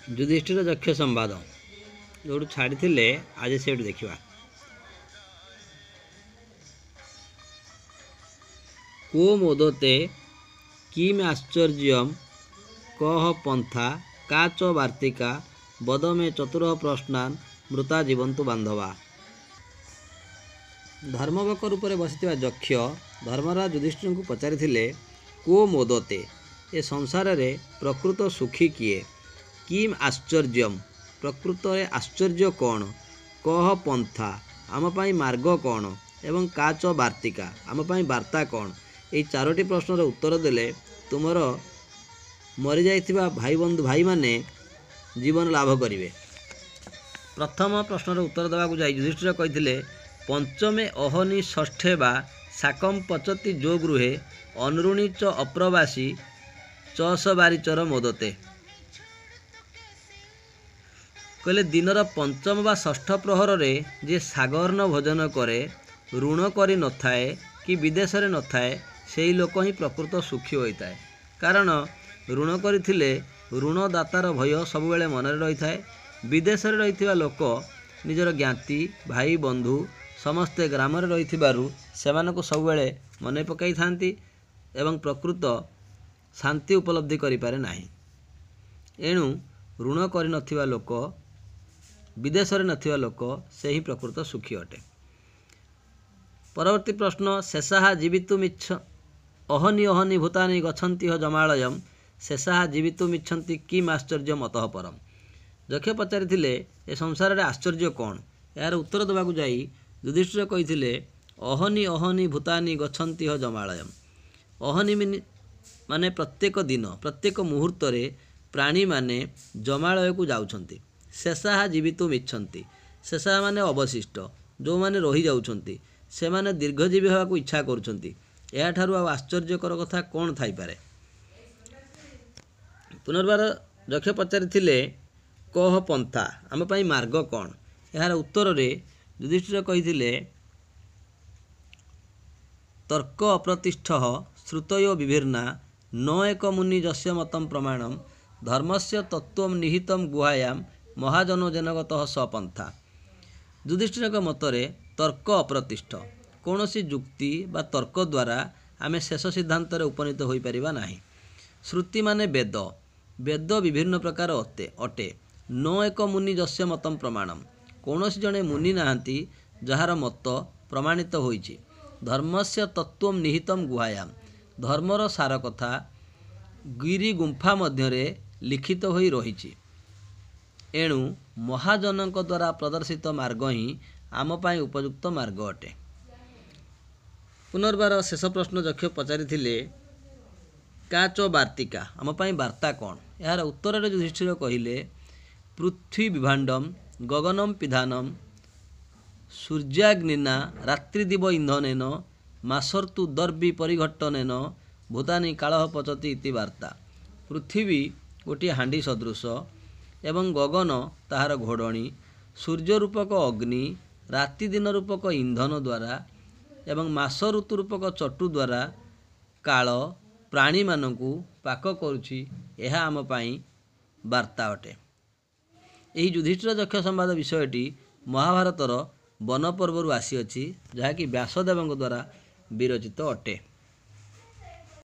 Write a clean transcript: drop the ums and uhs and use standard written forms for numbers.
युधिष्ठिर यक्ष संवाद जो छाड़ी आज से देखा। को मोदते किम आश्चर्य कह पंथा का च वार्तिका बद में चतुर प्रश्नान मृता जीवंतु बांधवा। धर्मवक रूप में बसी यक्ष धर्मराज युधिष्ठिर को पचारि को मोदते ए संसार रे प्रकृत सुखी किए किम आश्चर्य प्रकृत आश्चर्य कौन कह पंथा आम पाई मार्ग कौन एवं का च वार्तिका आम पाई वार्ता कौन। ये चारोटी प्रश्नर उत्तर देले तुमर मरी जाइथिबा भाई बंधु भाई माने जीवन लाभ करिवे। प्रथम प्रश्नर उत्तर देवाक जाई युधिष्ठिर कहिथिले पंचमे अहनि षष्ठे बा साकम पचति जो गृहे अनुरुणी च अप्रवासी चस बारिचर मोदते। कहले दिनर पंचम बा षष्ठ प्रहर रे जे सागर्ण भोजन करे ऋण करी न थाए कि विदेश रे न थाए सेही लोक ही प्रकृत सुखी होता है। कारण ऋण करथिले ऋणदातार भय सबुबेले मनरे रही थाए। विदेश रे रहिथिबा लोक निजर ज्ञाति भाई बंधु समस्ते ग्राम रे रहिथिबारु सेमानकु सबुबेले मने पकाई थांती एवं प्रकृत शांति उपलब्धि करि पारे नाही। एणु ऋण करि नथिबा लोक विदेश रे नथिबा लोक से ही प्रकृत सुखी अटे। परवर्ती प्रश्न शेषाहा जीवितुमिच्छ अहनि अहनि भूतानि गच्छन्ति ह जमालयम शेषाहा जीवितुमिच्छन्ति किम आश्चर्यम अतः परम। यक्ष पचारिथिले ए संसार रे आश्चर्य कौन। यार उत्तर देवाकू जाई युधिष्ठिर कहिथिले अहनि अहनि भूतानि गच्छन्ति ह जमालयम। अहनि माने प्रत्येक दिन प्रत्येक मुहूर्त रे प्राणी माने जमालय को जाउछन्ति। शेषाहा जीवितुमिच्छन्ति शेषाहा माने अवशिष्ट जो माने रही जाउछन्ति से माने दीर्घजीवी होबाकू इच्छा करुछन्ति। या ठारू आ आश्चर्यकर कथा कौन थाई पारे। पुनर्बार यक्ष पचारिथिले कह पंथा आम पाई मार्ग कौन। यार उत्तर रे युधिष्ठिर कहिथिले तर्क अप्रतिष्ठः श्रुतयो विभिन्ना न एक मुनि जस्य मतम प्रमाणम धर्मस्य तत्त्वम निहितम गुहायाम महाजनो जनगतः सपंथा। युधिष्ठिर मतरे तर्क अप्रतिष्ठ कौन सी जुक्ति बा तर्क द्वारा आमे शेष सिद्धांत उपनीत हो पारिबा नाही। श्रुति माने वेद वेद विभिन्न प्रकार अटे न एक मुनि जस्य मतम प्रमाणम कौन सी जड़े मुनि नाहांती जहार मत प्रमाणित होइछि। धर्मस्य तत्त्वम निहितम गुहायाम धर्मर सार कथा गिरी गुंफा मध्यरे लिखित होई रहिछि। एणु महाजनक द्वारा प्रदर्शित मार्ग ही आम पाई उपयुक्त मार्ग अटे। पुनर्बार शेष प्रश्न यक्ष पचारिथिले का च वार्तिका आम पाई वार्ता कौन। यार उत्तर रे युधिष्ठिर कहिले पृथ्वी विभाण्डम गगनम पिधानम सूर्याग्निना रात्रिदिव इंधनेन मासर्तु दर्वी परिघट्टनेन भूतानि कालह पचति इति वार्ता। पृथ्वी गोटे हांडी सदृश एवं गगन ताहार घोड़णी सूर्य रूपक अग्नि राति दिन रूपक इंधन द्वारा एवं मास ऋतु रूपक चटु द्वारा काल प्राणी मानकु पाक करुछि। यह आम पाई वार्ता अटे। यही युधिष्ठिर यक्ष संवाद विषयटी महाभारतर वन पर्वरु आसीअछि जहाँकि व्यासदेवଙ୍କ द्वारा विरचित अटे।